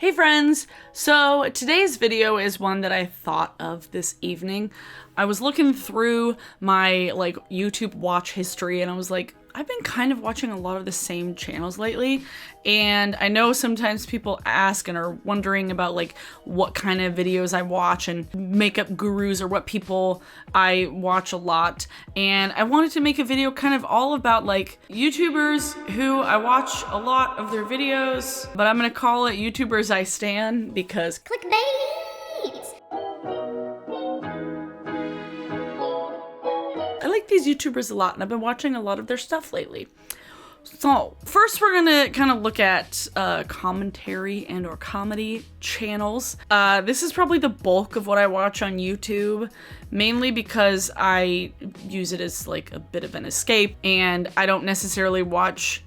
Hey friends! So today's video is one that I thought of this evening. I was looking through my YouTube watch history and I was like, I've been kind of watching a lot of the same channels lately, and I know sometimes people ask and are wondering about what kind of videos I watch and makeup gurus or what people I watch a lot, and I wanted to make a video kind of all about YouTubers who I watch a lot of their videos, but I'm gonna call it YouTubers I stan because clickbait! I like these YouTubers a lot and I've been watching a lot of their stuff lately. So first we're gonna kind of look at commentary and or comedy channels. This is probably the bulk of what I watch on YouTube, mainly because I use it as a bit of an escape and I don't necessarily watch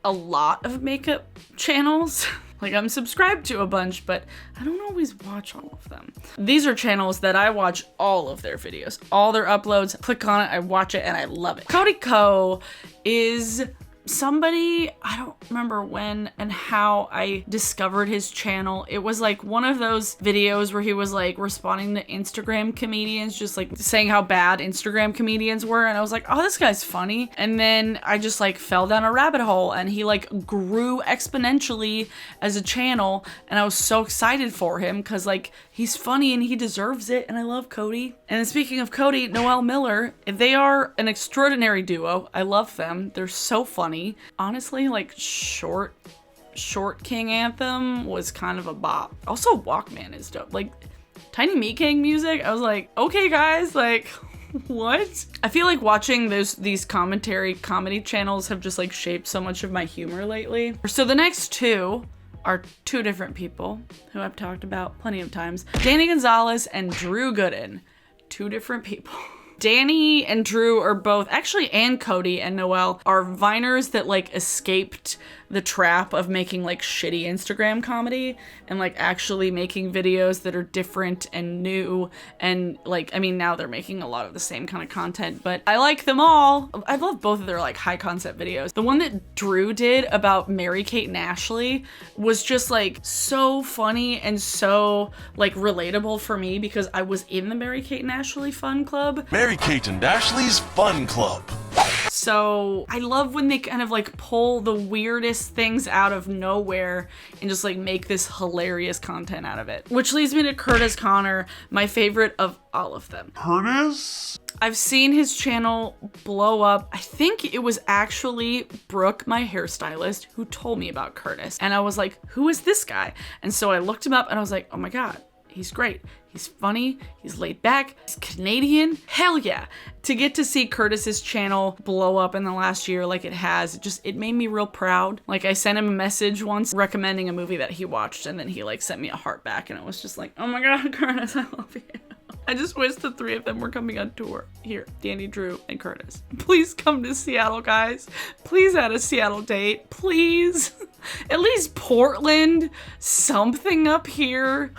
a lot of makeup channels. I'm subscribed to a bunch, but I don't always watch all of them. These are channels that I watch all of their videos, all their uploads. Click on it, I watch it, and I love it. Cody Co is somebody, I don't remember when and how I discovered his channel. It was one of those videos where he was responding to Instagram comedians, just saying how bad Instagram comedians were, and I was like, oh, this guy's funny. And then I just fell down a rabbit hole and he grew exponentially as a channel, and I was so excited for him because he's funny and he deserves it, and I love Cody. And speaking of Cody, Noel Miller, they are an extraordinary duo. I love them. They're so funny. Honestly, Short King Anthem was kind of a bop. Also, Walkman is dope. Tiny Meat Gang music, I was like, okay guys, what? I feel like watching these comedy channels have just shaped so much of my humor lately. So the next two are two different people who I've talked about plenty of times. Danny Gonzalez and Drew Gooden. Two different people. Danny and Drew are both, actually, and Cody and Noel are Viners that escaped the trap of making shitty Instagram comedy and actually making videos that are different and new, and I mean, now they're making a lot of the same kind of content, but I like them all. I love both of their high concept videos. The one that Drew did about Mary-Kate and Ashley was just so funny and so relatable for me because I was in the Mary-Kate and Ashley fun club. Mary-Kate and Ashley's Fun Club. So I love when they kind of pull the weirdest things out of nowhere and just make this hilarious content out of it. Which leads me to Curtis Connor, my favorite of all of them. Curtis? I've seen his channel blow up. I think it was actually Brooke, my hairstylist, who told me about Curtis. And I was like, who is this guy? And so I looked him up and I was like, oh my God, he's great. He's funny, he's laid back, he's Canadian, hell yeah. To get to see Curtis's channel blow up in the last year like it has, it made me real proud. I sent him a message once recommending a movie that he watched, and then he sent me a heart back, and it was just oh my God, Curtis, I love you. I just wish the three of them were coming on tour. Here, Danny, Drew, and Curtis. Please come to Seattle, guys. Please add a Seattle date, please. At least Portland, something up here.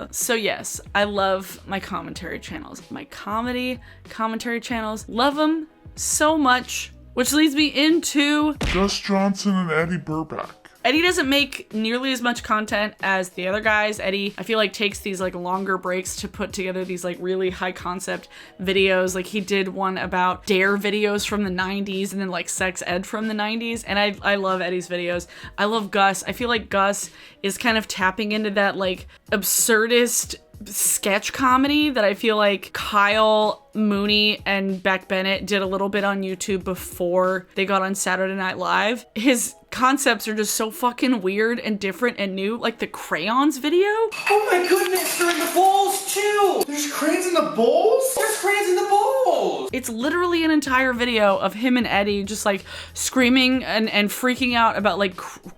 So yes, I love my commentary channels. My commentary channels. Love them so much. Which leads me into Gus Johnson and Eddie Burback. Eddie doesn't make nearly as much content as the other guys. Eddie, I feel takes these longer breaks to put together these really high concept videos. He did one about dare videos from the 90s and then sex ed from the 90s. And I love Eddie's videos. I love Gus. I feel Gus is kind of tapping into that absurdist sketch comedy that I feel Kyle Mooney and Beck Bennett did a little bit on YouTube before they got on Saturday Night Live. His concepts are just so fucking weird and different and new, the crayons video. Oh my goodness, they're in the bowls too! There's crayons in the bowls? There's crayons in the bowls! It's literally an entire video of him and Eddie just screaming and freaking out about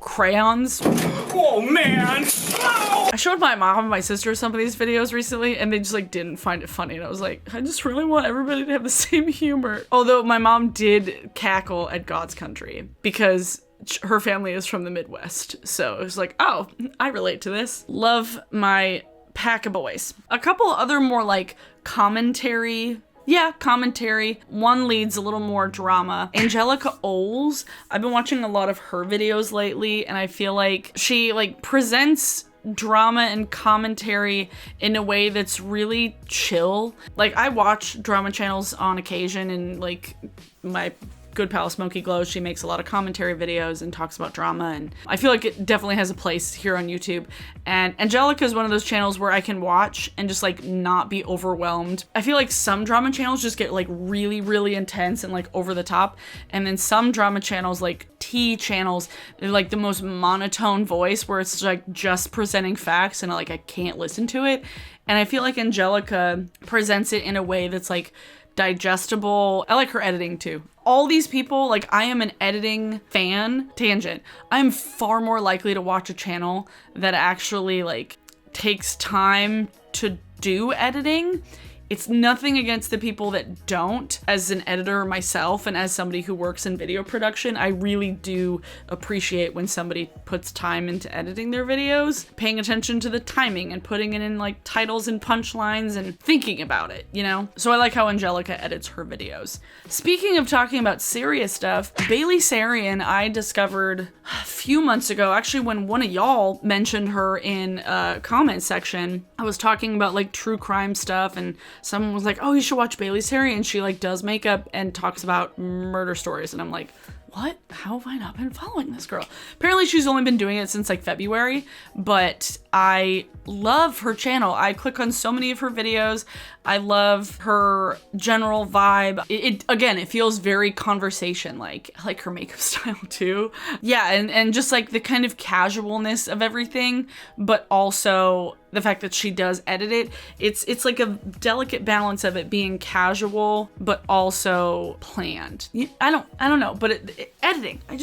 crayons. Oh man! No! I showed my mom and my sister some of these videos recently and they just didn't find it funny, and I was like, I just really want everybody to have the same humor. Although my mom did cackle at God's Country because her family is from the Midwest, so it was oh, I relate to this. Love my pack of boys. A couple other more commentary Yeah, commentary. One leads a little more drama. Angelica Oles, I've been watching a lot of her videos lately, and I feel like she like presents drama and commentary in a way that's really chill. Like, I watch drama channels on occasion, and like my good pal Smokey Glow, she makes a lot of commentary videos and talks about drama, and I feel like it definitely has a place here on YouTube. And Angelica is one of those channels where I can watch and just like not be overwhelmed. I feel like some drama channels just get like really, really intense and like over the top, and then some drama channels, like tea channels, they're like the most monotone voice where it's like just presenting facts and like I can't listen to it. And I feel like Angelica presents it in a way that's like digestible. I like her editing too. All these people, like, I am an editing fan. Tangent. I'm far more likely to watch a channel that actually like takes time to do editing. It's nothing against the people that don't. As an editor myself and as somebody who works in video production, I really do appreciate when somebody puts time into editing their videos, paying attention to the timing and putting it in like titles and punchlines and thinking about it, you know? So I like how Angelica edits her videos. Speaking of talking about serious stuff, Bailey Sarian, I discovered a few months ago, actually when one of y'all mentioned her in a comment section. I was talking about like true crime stuff, and someone was like, oh, you should watch Bailey Sarian. She like does makeup and talks about murder stories. And I'm like, what? How have I not been following this girl? Apparently she's only been doing it since like February, but I love her channel. I click on so many of her videos. I love her general vibe. It feels very conversation like. I like her makeup style too. Yeah, and just like the kind of casualness of everything, but also the fact that she does edit it. It's like a delicate balance of it being casual but also planned. I don't know, but editing. I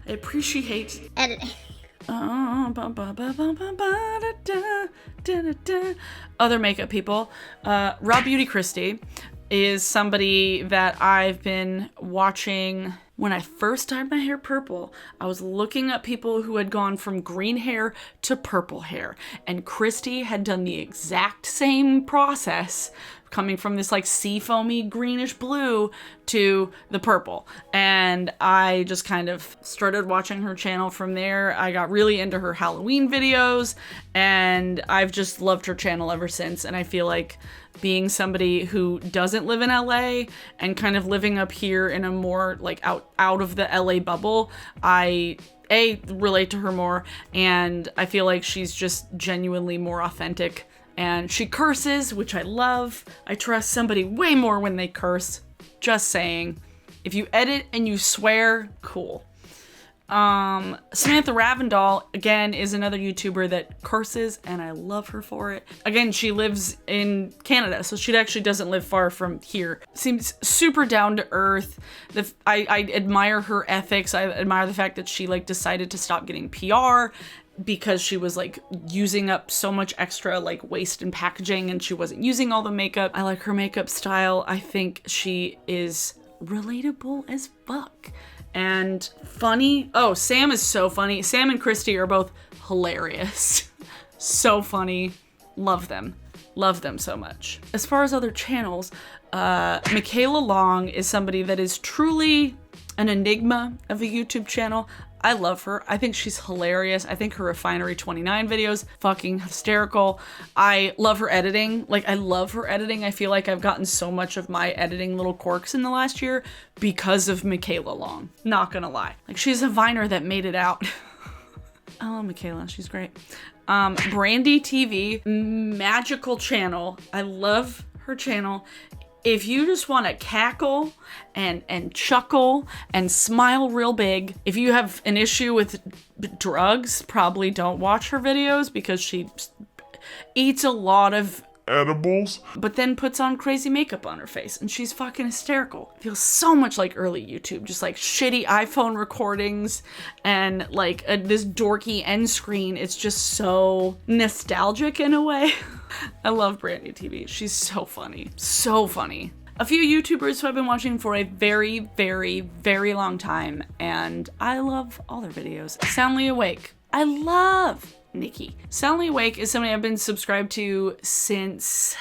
appreciate Editing. Other makeup people. Raw Beauty Christie is somebody that I've been watching. When I first dyed my hair purple, I was looking at people who had gone from green hair to purple hair, and Christy had done the exact same process, coming from this like sea foamy greenish blue to the purple. And I just kind of started watching her channel from there. I got really into her Halloween videos, and I've just loved her channel ever since. And I feel like being somebody who doesn't live in LA and kind of living up here in a more like out of the LA bubble, I relate to her more, and I feel like she's just genuinely more authentic. And she curses, which I love. I trust somebody way more when they curse. Just saying. If you edit and you swear, cool. Samantha Ravendall, again, is another YouTuber that curses, and I love her for it. Again, she lives in Canada, so she actually doesn't live far from here. Seems super down to earth. I admire her ethics. I admire the fact that she like decided to stop getting PR because she was like using up so much extra like waste in packaging, and she wasn't using all the makeup. I like her makeup style. I think she is relatable as fuck. And funny. Oh, Sam is so funny. Sam and Christy are both hilarious. So funny. Love them. Love them so much. As far as other channels, Michaela Long is somebody that is truly an enigma of a YouTube channel. I love her. I think she's hilarious. I think her Refinery 29 videos, fucking hysterical. I love her editing. Like, I love her editing. I feel like I've gotten so much of my editing little quirks in the last year because of Michaela Long. Not gonna lie. Like, she's a Viner that made it out. Oh, Michaela, she's great. Brandy TV, magical channel. I love her channel. If you just want to cackle and chuckle and smile real big, if you have an issue with drugs, probably don't watch her videos because she eats a lot of edibles, but then puts on crazy makeup on her face, and she's fucking hysterical. Feels so much like early YouTube, just like shitty iPhone recordings and like this dorky end screen. It's just so nostalgic in a way. I love Brandy TV. She's so funny. So funny. A few YouTubers who I've been watching for a very, very, very long time, and I love all their videos. Soundly Awake. I love Nikki. Soundly Awake is somebody I've been subscribed to since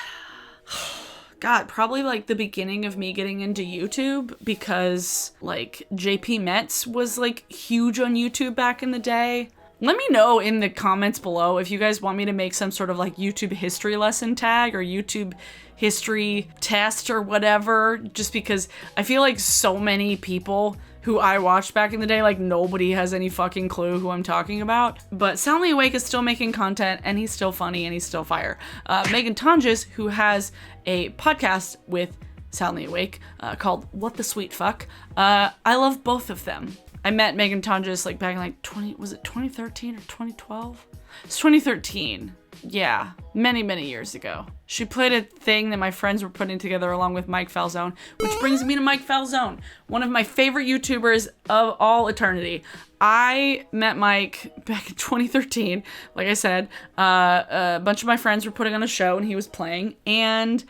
God, probably like the beginning of me getting into YouTube, because like JP Metz was like huge on YouTube back in the day. Let me know in the comments below if you guys want me to make some sort of like YouTube history lesson tag or YouTube history test or whatever, just because I feel like so many people who I watched back in the day, like nobody has any fucking clue who I'm talking about. But Soundly Awake is still making content, and he's still funny, and he's still fire. Megan Tonjes, who has a podcast with Soundly Awake called What the Sweet Fuck. I love both of them. I met Megan Tonjes like back in like 2013 or 2012? It's 2013. Yeah, many years ago. She played a thing that my friends were putting together along with Mike Falzone, which brings me to Mike Falzone, one of my favorite YouTubers of all eternity. I met Mike back in 2013. Like I said, a bunch of my friends were putting on a show and he was playing, and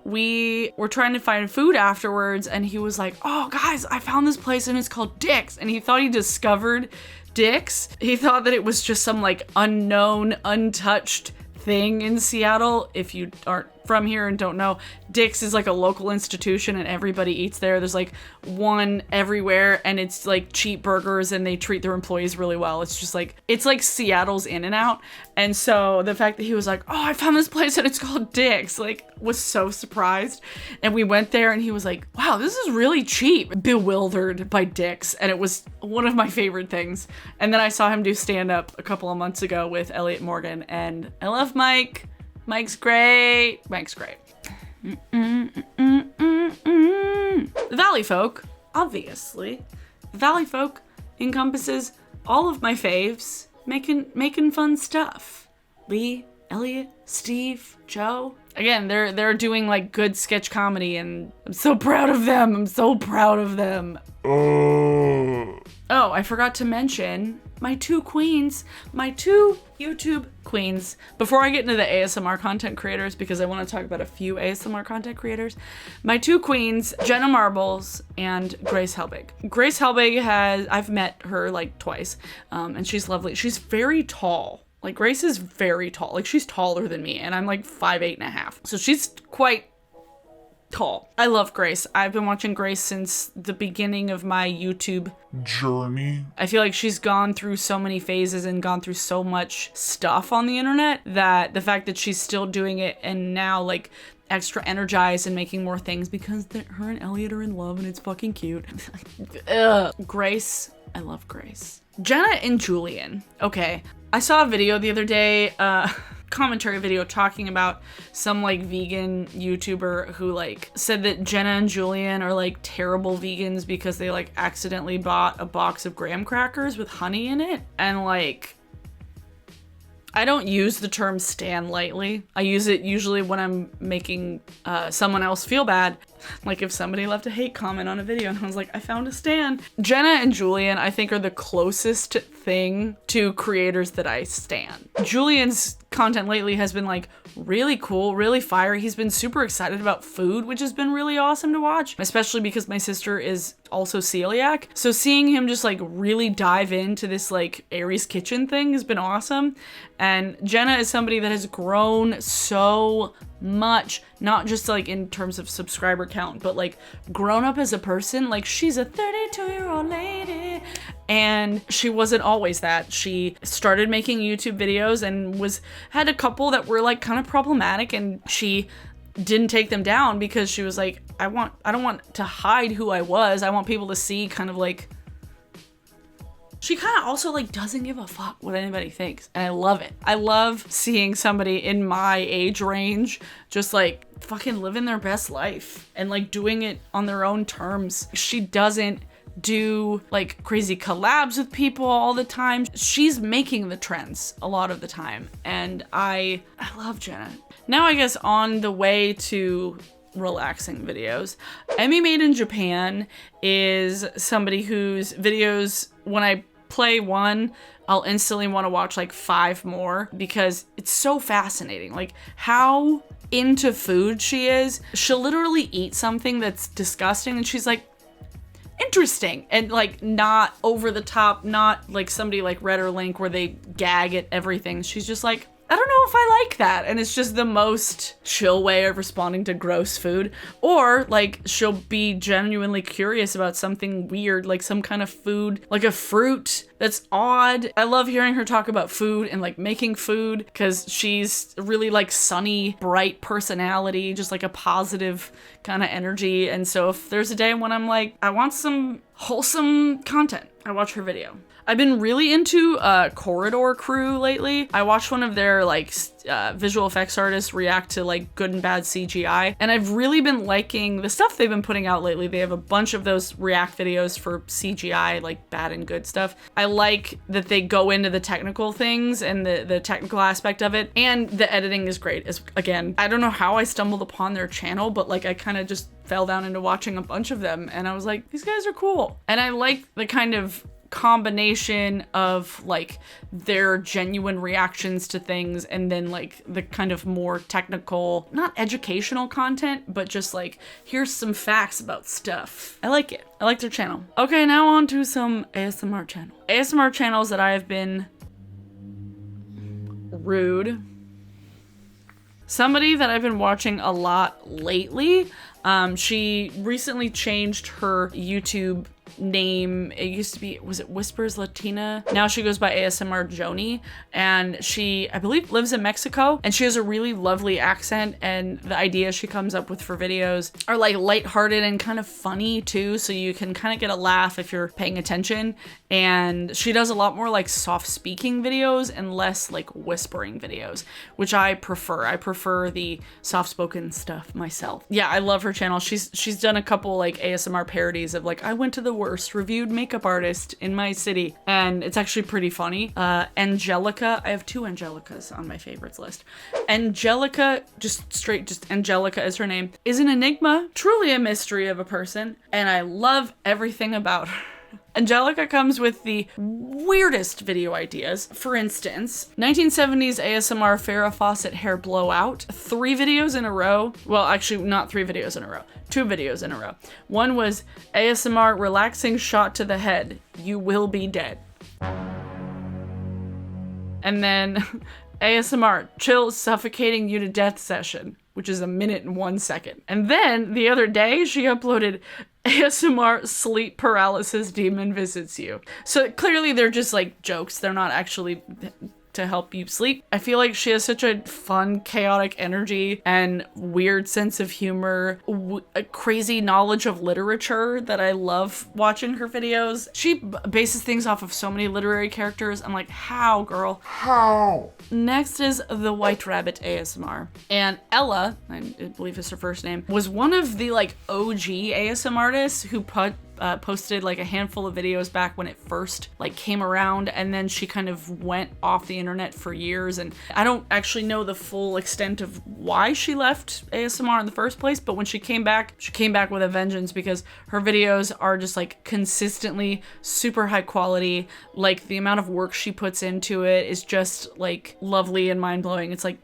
we were trying to find food afterwards, and he was like, oh guys, I found this place and it's called Dick's. And he thought he discovered Dick's. He thought that it was just some like unknown, untouched thing in Seattle. If you aren't from here and don't know, Dick's is like a local institution and everybody eats there. There's like one everywhere, and it's like cheap burgers and they treat their employees really well. It's just like, it's like Seattle's In-N-Out. And so the fact that he was like, oh, I found this place and it's called Dick's, like, was so surprised. And we went there and he was like, wow, this is really cheap. Bewildered by Dick's. And it was one of my favorite things. And then I saw him do stand-up a couple of months ago with Elliot Morgan, and I love Mike. Mike's great. Mike's great. The Valley Folk, obviously. The Valley Folk encompasses all of my faves making fun stuff. Lee, Elliot, Steve, Joe. Again, they're doing like good sketch comedy, and I'm so proud of them. I'm so proud of them. Oh, I forgot to mention my two queens, my two YouTube queens. Before I get into the ASMR content creators, because I want to talk about a few ASMR content creators, my two queens, Jenna Marbles and Grace Helbig. Grace Helbig I've met her like twice, and she's lovely. She's very tall. Like, Grace is very tall. Like, she's taller than me, and I'm like 5'8.5". So she's quite tall. I love Grace. I've been watching Grace since the beginning of my YouTube journey. I feel like she's gone through so many phases and gone through so much stuff on the internet that the fact that she's still doing it and now like extra energized and making more things because her and Elliot are in love and it's fucking cute. Grace. I love Grace. Jenna and Julian. Okay. I saw a video the other day, commentary video talking about some like vegan YouTuber who like said that Jenna and Julian are like terrible vegans because they like accidentally bought a box of graham crackers with honey in it. And like, I don't use the term stan lightly. I use it usually when I'm making someone else feel bad. Like if somebody left a hate comment on a video and I was like, I found a stan. Jenna and Julian, I think, are the closest thing to creators that I stan. Julian's content lately has been like really cool, really fire. He's been super excited about food, which has been really awesome to watch, especially because my sister is also celiac. So seeing him just like really dive into this like Aries Kitchen thing has been awesome. And Jenna is somebody that has grown so much, not just like in terms of subscriber count, but like grown up as a person. Like, she's a 32-year-old lady, and she wasn't always that. She started making YouTube videos and had a couple that were like kind of problematic, and she didn't take them down because she was like, I don't want to hide who I was. I want people to see kind of like, she kind of also like doesn't give a fuck what anybody thinks. And I love it. I love seeing somebody in my age range just like fucking living their best life and like doing it on their own terms. She doesn't do like crazy collabs with people all the time. She's making the trends a lot of the time. And I love Jenna. Now I guess on the way to relaxing videos, Emmy Made in Japan is somebody whose videos, when I play one, I'll instantly want to watch like 5 more because it's so fascinating. Like how into food she is. She'll literally eat something that's disgusting and she's like, interesting, and like not over the top, not like somebody like Red or Link where they gag at everything. She's just like, I don't know if I like that. And it's just the most chill way of responding to gross food. Or like she'll be genuinely curious about something weird, like some kind of food, like a fruit that's odd. I love hearing her talk about food and like making food because she's really like sunny, bright personality, just like a positive kind of energy. And so if there's a day when I'm like, I want some wholesome content, I watch her video. I've been really into Corridor Crew lately. I watched one of their like visual effects artists react to like good and bad CGI, and I've really been liking the stuff they've been putting out lately. They have a bunch of those react videos for CGI, like bad and good stuff. I like that they go into the technical things and the technical aspect of it, and the editing is great. Again, I don't know how I stumbled upon their channel, but like I kind of just fell down into watching a bunch of them, and I was like, these guys are cool. And I like the kind of combination of like their genuine reactions to things and then like the kind of more technical, not educational content, but just like here's some facts about stuff. I like it. I like their channel. Okay, now on to some ASMR channel. ASMR channels that I have been rude. Somebody that I've been watching a lot lately, she recently changed her YouTube name. It used to be, was it Whispers Latina? Now she goes by ASMR Joni, and she, I believe, lives in Mexico, and she has a really lovely accent, and the ideas she comes up with for videos are like lighthearted and kind of funny too, so you can kind of get a laugh if you're paying attention. And she does a lot more like soft speaking videos and less like whispering videos, which I prefer. I prefer the soft spoken stuff myself. Yeah, I love her channel. She's done a couple like ASMR parodies of like, I went to the worst reviewed makeup artist in my city, and it's actually pretty funny. Angelica, I have 2 Angelicas on my favorites list. Angelica, just Angelica is her name, is an enigma, truly a mystery of a person, and I love everything about her. Angelica comes with the weirdest video ideas. For instance, 1970s ASMR Farrah Fawcett hair blowout. 3 videos in a row. Well, actually, not 3 videos in a row. 2 videos in a row. One was ASMR relaxing shot to the head. You will be dead. And then ASMR chill suffocating you to death session, which is 1 minute and 1 second. And then the other day she uploaded ASMR sleep paralysis demon visits you. So clearly they're just like jokes. They're not actually to help you sleep. I feel like she has such a fun, chaotic energy and weird sense of humor, a crazy knowledge of literature that I love watching her videos. She bases things off of so many literary characters. I'm like, how, girl? How? Next is the White Rabbit ASMR. And Ella, I believe is her first name, was one of the like OG ASMR artists who posted like a handful of videos back when it first like came around, and then she kind of went off the internet for years, and I don't actually know the full extent of why she left ASMR in the first place, but when she came back with a vengeance, because her videos are just like consistently super high quality. Like the amount of work she puts into it is just like lovely and mind-blowing. It's like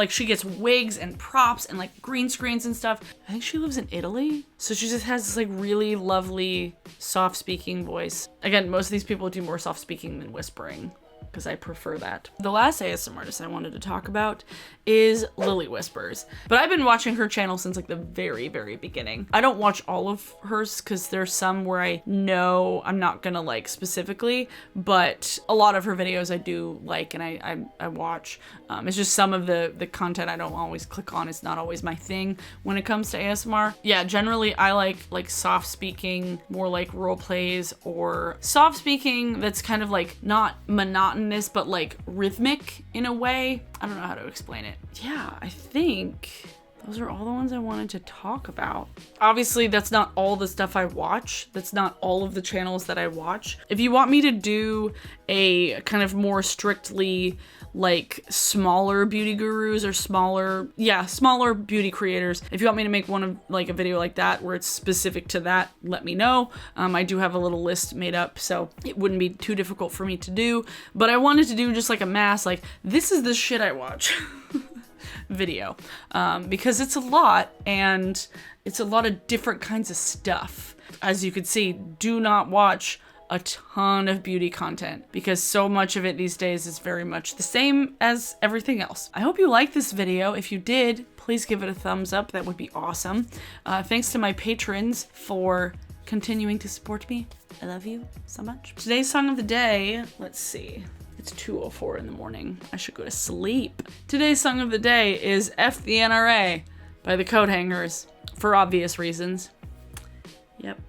she gets wigs and props and like green screens and stuff. I think she lives in Italy, so she just has this like really lovely soft speaking voice. Again, most of these people do more soft speaking than whispering, because I prefer that. The last ASMR artist I wanted to talk about is Lily Whispers. But I've been watching her channel since like the very, very beginning. I don't watch all of hers because there's some where I know I'm not gonna like specifically, but a lot of her videos I do like and I watch. It's just some of the content I don't always click on. It's not always my thing when it comes to ASMR. Yeah, generally I like soft speaking, more like role plays, or soft speaking that's kind of like not monotonous, but like rhythmic in a way. I don't know how to explain it. Yeah, I think those are all the ones I wanted to talk about. Obviously, that's not all the stuff I watch. That's not all of the channels that I watch. If you want me to do a kind of more strictly like smaller beauty gurus or smaller beauty creators, if you want me to make one of like a video like that where it's specific to that, let me know. I do have a little list made up, so it wouldn't be too difficult for me to do, but I wanted to do just like a mass, like this is the shit I watch video, because it's a lot, and it's a lot of different kinds of stuff. As you could see, do not watch a ton of beauty content because so much of it these days is very much the same as everything else. I hope you liked this video. If you did, please give it a thumbs up. That would be awesome. Thanks to my patrons for continuing to support me. I love you so much. Today's song of the day, let's see. It's 2:04 in the morning. I should go to sleep. Today's song of the day is F the NRA by the Coathangers, for obvious reasons. Yep.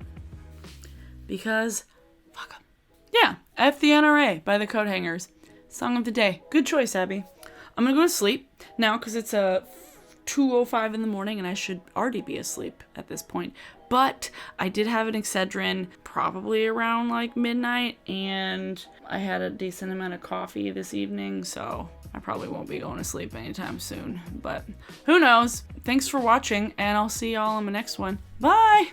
Because, fuck 'em. Yeah, F the NRA by the Coathangers. Song of the day. Good choice, Abby. I'm gonna go to sleep now because it's 2:05 in the morning and I should already be asleep at this point. But I did have an Excedrin probably around like midnight, and I had a decent amount of coffee this evening, so I probably won't be going to sleep anytime soon. But who knows? Thanks for watching, and I'll see y'all in the next one. Bye!